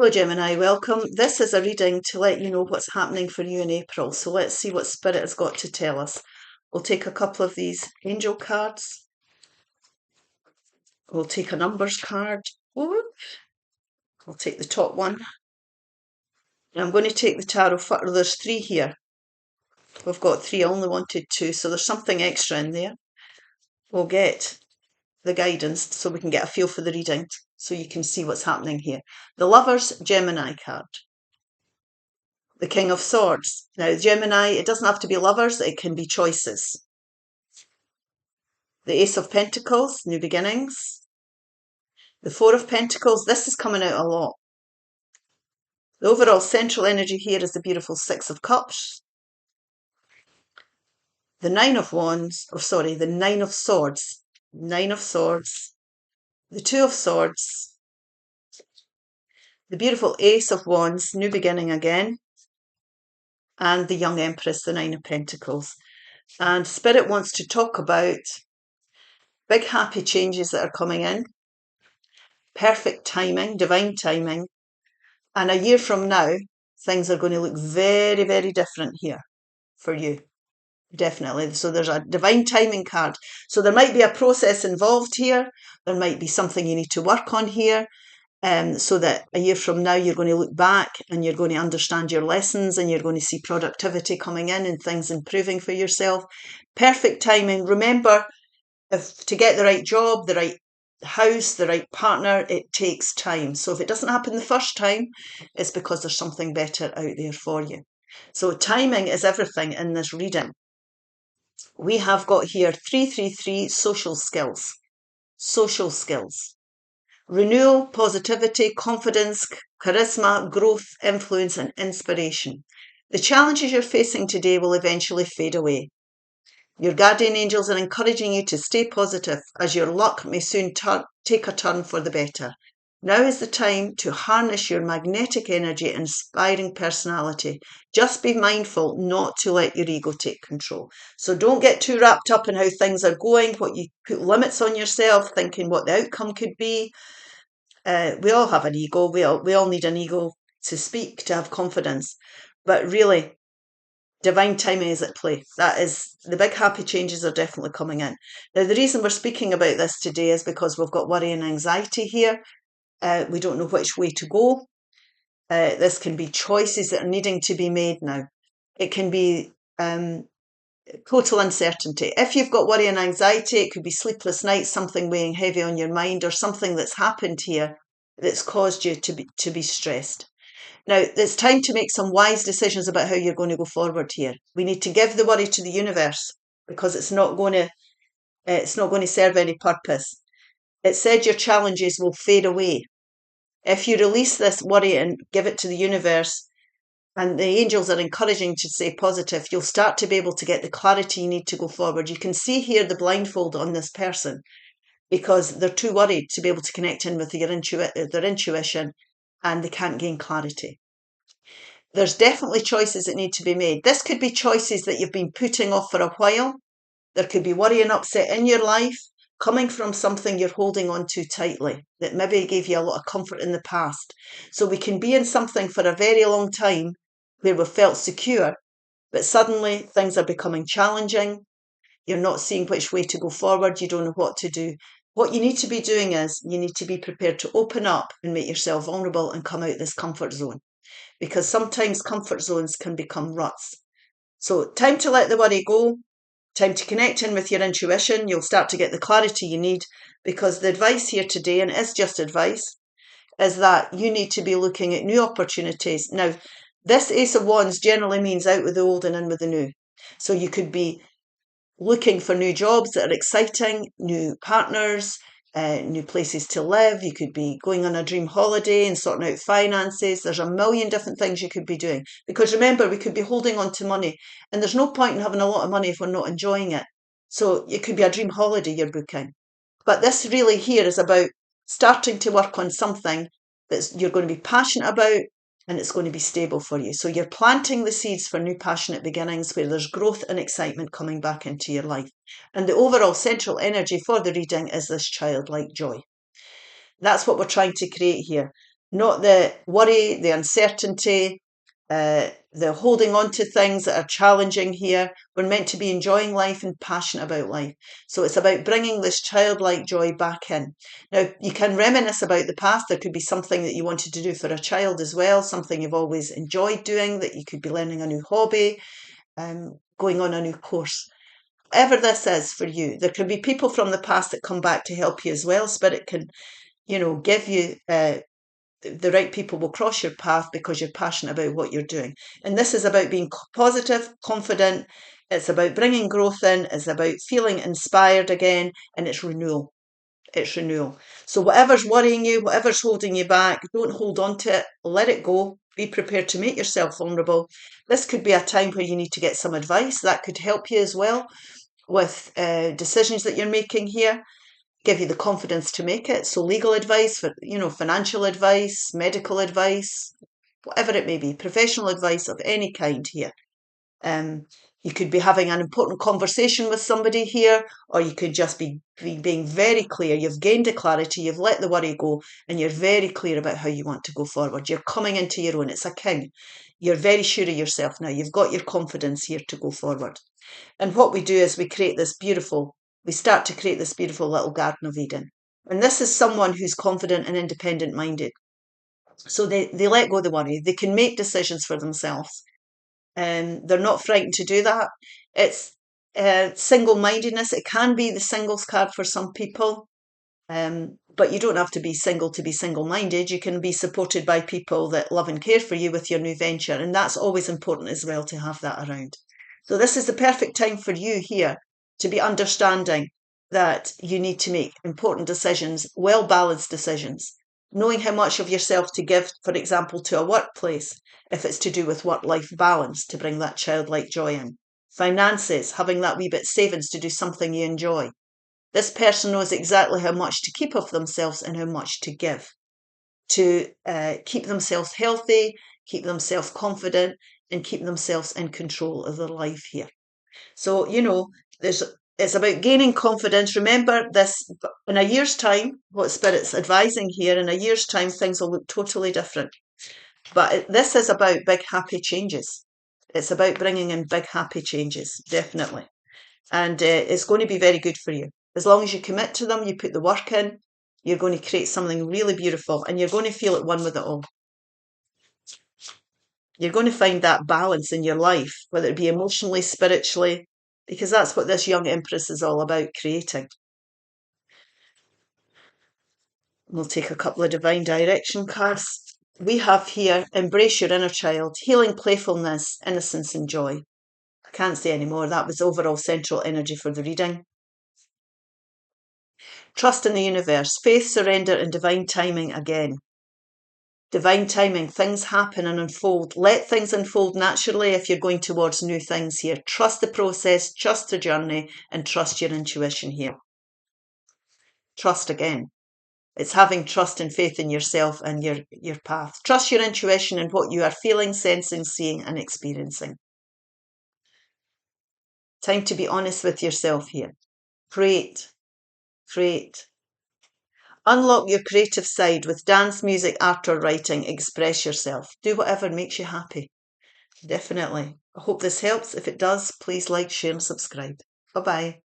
Hello Gemini, welcome. This is a reading to let you know what's happening for you in April. So let's see what Spirit has got to tell us. We'll take a couple of these angel cards. We'll take a numbers card. Whoop. I'll take the top one. And I'm going to take the tarot. There's three here. We've got three. I only wanted two, so there's something extra in there. We'll get the guidance so we can get a feel for the reading so you can see what's happening here. The Lover's Gemini card. The King of Swords. Now, Gemini, it doesn't have to be lovers, it can be choices. The Ace of Pentacles, new beginnings. The Four of Pentacles, this is coming out a lot. The overall central energy here is the beautiful Six of Cups. The Nine of Wands, the Nine of Swords. Nine of Swords. The Two of Swords. The beautiful Ace of Wands, new beginning again. And the Young Empress, the Nine of Pentacles. And Spirit wants to talk about big happy changes that are coming in. Perfect timing, divine timing. And a year from now, things are going to look very, very different here for you. Definitely. So there's a divine timing card. So there might be a process involved here. There might be something you need to work on here. So that a year from now, you're going to look back and you're going to understand your lessons and you're going to see productivity coming in and things improving for yourself. Perfect timing. Remember, to get the right job, the right house, the right partner, it takes time. So if it doesn't happen the first time, it's because there's something better out there for you. So timing is everything in this reading. We have got here 333 social skills. Social skills. Renewal, positivity, confidence, charisma, growth, influence, and inspiration. The challenges you're facing today will eventually fade away. Your guardian angels are encouraging you to stay positive as your luck may soon take a turn for the better. Now is the time to harness your magnetic energy and inspiring personality. Just be mindful not to let your ego take control. So don't get too wrapped up in how things are going, what you put limits on yourself, thinking what the outcome could be. We all have an ego. We all need an ego to speak, to have confidence. But really, divine timing is at play. That is, the big happy changes are definitely coming in. Now, the reason we're speaking about this today is because we've got worry and anxiety here. We don't know which way to go. This can be choices that are needing to be made now. It can be total uncertainty. If you've got worry and anxiety, it could be sleepless nights, something weighing heavy on your mind, or something that's happened here that's caused you to be stressed. Now, it's time to make some wise decisions about how you're going to go forward here. We need to give the worry to the universe because it's not going to serve any purpose. It said your challenges will fade away. If you release this worry and give it to the universe, and the angels are encouraging you to stay positive, you'll start to be able to get the clarity you need to go forward. You can see here the blindfold on this person because they're too worried to be able to connect in with their intuition, and they can't gain clarity. There's definitely choices that need to be made. This could be choices that you've been putting off for a while. There could be worry and upset in your life coming from something you're holding on to tightly that maybe gave you a lot of comfort in the past. So we can be in something for a very long time where we've felt secure, but suddenly things are becoming challenging. You're not seeing which way to go forward. You don't know what to do. What you need to be doing is you need to be prepared to open up and make yourself vulnerable and come out of this comfort zone, because sometimes comfort zones can become ruts. So time to let the worry go. Time to connect in with your intuition. You'll start to get the clarity you need, because the advice here today, and it's just advice, is that you need to be looking at new opportunities. Now, this Ace of Wands generally means out with the old and in with the new. So you could be looking for new jobs that are exciting, new partners, new places to live. You could be going on a dream holiday and sorting out finances. There's a million different things you could be doing. Because remember, we could be holding on to money, and there's no point in having a lot of money if we're not enjoying it. So it could be a dream holiday you're booking. But this really here is about starting to work on something that you're going to be passionate about, and it's going to be stable for you. So you're planting the seeds for new passionate beginnings where there's growth and excitement coming back into your life. And the overall central energy for the reading is this childlike joy. That's what we're trying to create here. not the worry, the uncertainty, the holding on to things that are challenging here. We're meant to be enjoying life and passionate about life. So it's about bringing this childlike joy back in. Now, you can reminisce about the past. There could be something that you wanted to do for a child as well, something you've always enjoyed doing, that you could be learning a new hobby, going on a new course. Whatever this is for you, there can be people from the past that come back to help you as well. Spirit can, give you the right people will cross your path because you're passionate about what you're doing. And this is about being positive, confident. It's about bringing growth in. It's about feeling inspired again. And it's renewal. It's renewal. So whatever's worrying you, whatever's holding you back, don't hold on to it. Let it go. Be prepared to make yourself vulnerable. This could be a time where you need to get some advice. That could help you as well with decisions that you're making here. Give you the confidence to make it. So legal advice, for financial advice, medical advice, whatever it may be, professional advice of any kind here. You could be having an important conversation with somebody here, or you could just be being very clear. You've gained the clarity, you've let the worry go, and you're very clear about how you want to go forward. You're coming into your own. It's a king. You're very sure of yourself now. You've got your confidence here to go forward. And what we do is we start to create this beautiful little Garden of Eden. And this is someone who's confident and independent minded. So they let go of the worry. They can make decisions for themselves. And they're not frightened to do that. It's single-mindedness. It can be the singles card for some people. But you don't have to be single-minded. You can be supported by people that love and care for you with your new venture. And that's always important as well, to have that around. So this is the perfect time for you here to be understanding that you need to make important decisions, well-balanced decisions, knowing how much of yourself to give, for example, to a workplace, if it's to do with work-life balance, to bring that childlike joy in. Finances, having that wee bit savings to do something you enjoy. This person knows exactly how much to keep of themselves and how much to give, to keep themselves healthy, keep themselves confident, and keep themselves in control of their life here. So, it's about gaining confidence. Remember this, in a year's time, what Spirit's advising here, in a year's time, things will look totally different. But this is about big, happy changes. It's about bringing in big, happy changes, definitely. And it's going to be very good for you. As long as you commit to them, you put the work in, you're going to create something really beautiful, and you're going to feel at one with it all. You're going to find that balance in your life, whether it be emotionally, spiritually, because that's what this young Empress is all about, creating. We'll take a couple of divine direction cards. We have here, embrace your inner child, healing playfulness, innocence and joy. I can't say any more. That was overall central energy for the reading. Trust in the universe, faith, surrender and divine timing again. Divine timing, things happen and unfold. Let things unfold naturally if you're going towards new things here. Trust the process, trust the journey, and trust your intuition here. Trust again. It's having trust and faith in yourself and your path. Trust your intuition and what you are feeling, sensing, seeing, and experiencing. Time to be honest with yourself here. Create. Unlock your creative side with dance, music, art or writing. Express yourself. Do whatever makes you happy. Definitely. I hope this helps. If it does, please like, share and subscribe. Bye-bye.